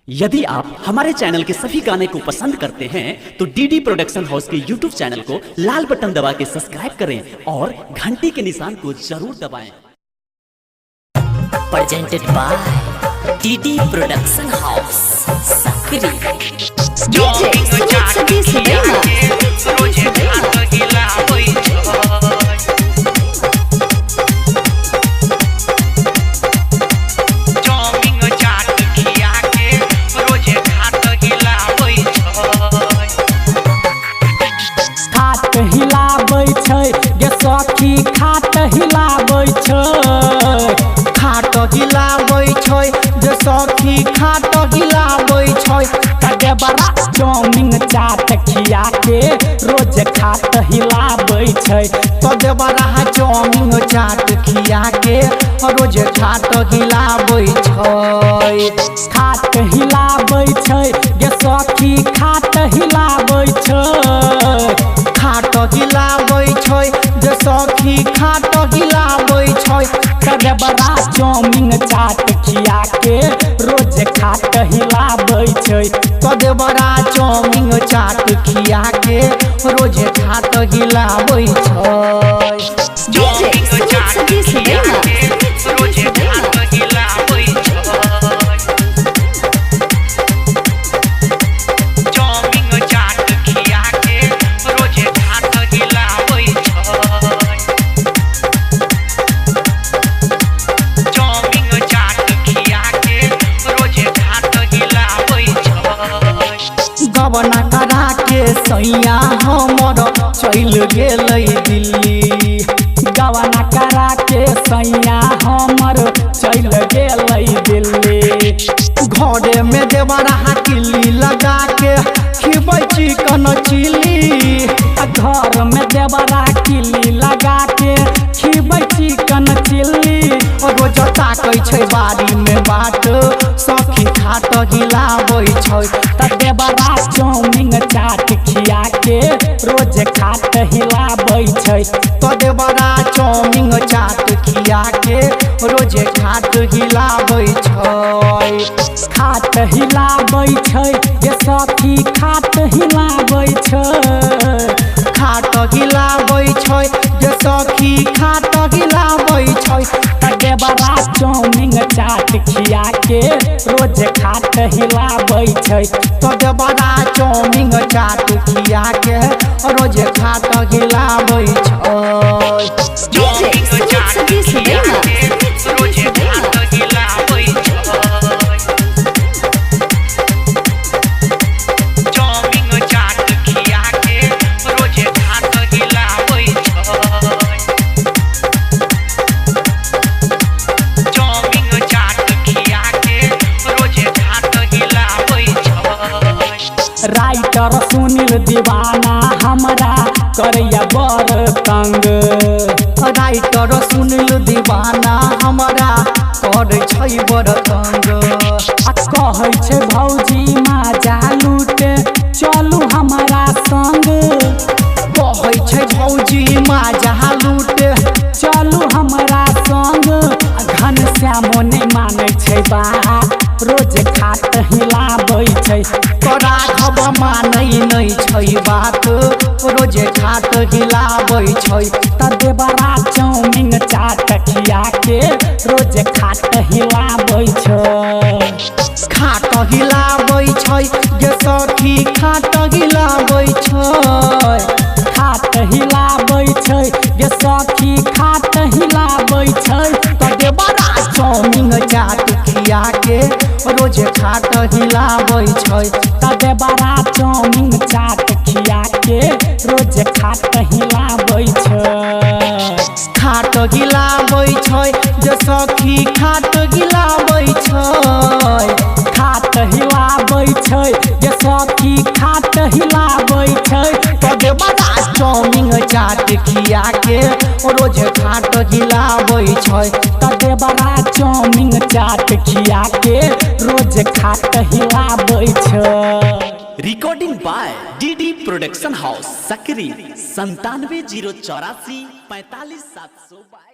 यदि आप हमारे चैनल के सभी गाने को पसंद करते हैं तो डीडी प्रोडक्शन हाउस के यूट्यूब चैनल को लाल बटन दबा के सब्सक्राइब करें और घंटी के निशान को जरूर दबाएं। Presented by DD production house Sakri DJ सभी सखी खाट हिलाबै छै, खाट हिलाबै छै जे सखी खाट हिलाबै छै। कदे बड़ा चाउमिन चाट खिया के रोज खाट हिलाबै छै, कदे बड़ा चाउमिन चाट खिया के रोज खाट हिलाबै छै। खाट हिलाबै छै गे सखी खाट हिलाबै छै, खाट हिलाबै छै जे सखी खाट हिलाबै छै। कदे बड़ा चाउमिन चाट खिया के रोज खाट हिलाबै छै, कदे बड़ा चाउमिन चाट खिया के रोज खाट हिलाबै छै। डीजे सभी रोज खाट हिलाबै छै, चाउमिन चाट खिया के रोज खाट हिलाबै छै, चाउमिन चाट खिया के रोज खाट हिलाबै छै। गबना करा के सैया हमर चल गेलै दिल्ली, गबना करा के सैया हमर चल गेलै दिल्ली। घरे में देवरा किल्ली लगा के खिबै चिकन चिल्ली, घर में देवरा किल्ली लगा के खिबै चिकन चिल्ली। रोज ताकै छै बाड़ी में बाट सखी खाट हिलाबै छै, त देवरा चाउमिन चाट खिया के रोज खाट हिलाबै छै, त देवरा चाउमिन चाट खिया के रोज खाट हिलाबै छै। खाट हिलाबै छै ये सखी खाट हिलाबै छै, खाट हिलाबै छै ये सखी खाट हिलाबै छै। कदे बड़ा चाउमिन चाट खिया के रोज खाट हिलाबै छै, कदे बड़ा चाउमिन चाट खिया के रोज खाट हिलाबै छै। डीजे सभी रोज खाट हिलाबै छै, चाउमिन चाट खिया के रोज खाट हिलाबै छै, चाउमिन चाट खिया के रोज खाट हिलाबै छै। राइटर सुनील दीवाना हमरा करैया बड़ तंग, राइटर सुनील दीवाना हमरा करै छै बड़ तंग। आ कहै छै भौजी माजा लूटे चलू हमरा संग, कहै छै भौजी माजा लूटे चलू हमरा संग। घनश्यामो नहीं मानै छै बात रोज खाट हिलाबै छै, तोरा घब मानै नहीं छै बात रोज खाट हिलाबै छै। त देवरा चाउमिन चाट खिया के रोज खाट हिलाबै छै, खाट हिलाबै छै गे सखी खाट हिलाबै छै, खाट हिलाबै छै गे सखी खाट हिलाबै छै। त देवरा चाउमिन चाट खिया के रोज खाट हिलाबै छै, त देवरा चाउमिन चाट खिया के रोज खाट हिलाबै छै। खाट हिलाबै छै जे सखी खाट हिलाबै छै, खाट हिलाबै छै जे सखी खाट हिलाबै छै। त देवरा चाउमिन चाट खिया के रोज खाट हिलाबै छै, त देवरा चाउमिन चाट खिया के रोज खाट हिलाबै छै। Recording by DD production house Sakri 97 084 45 722।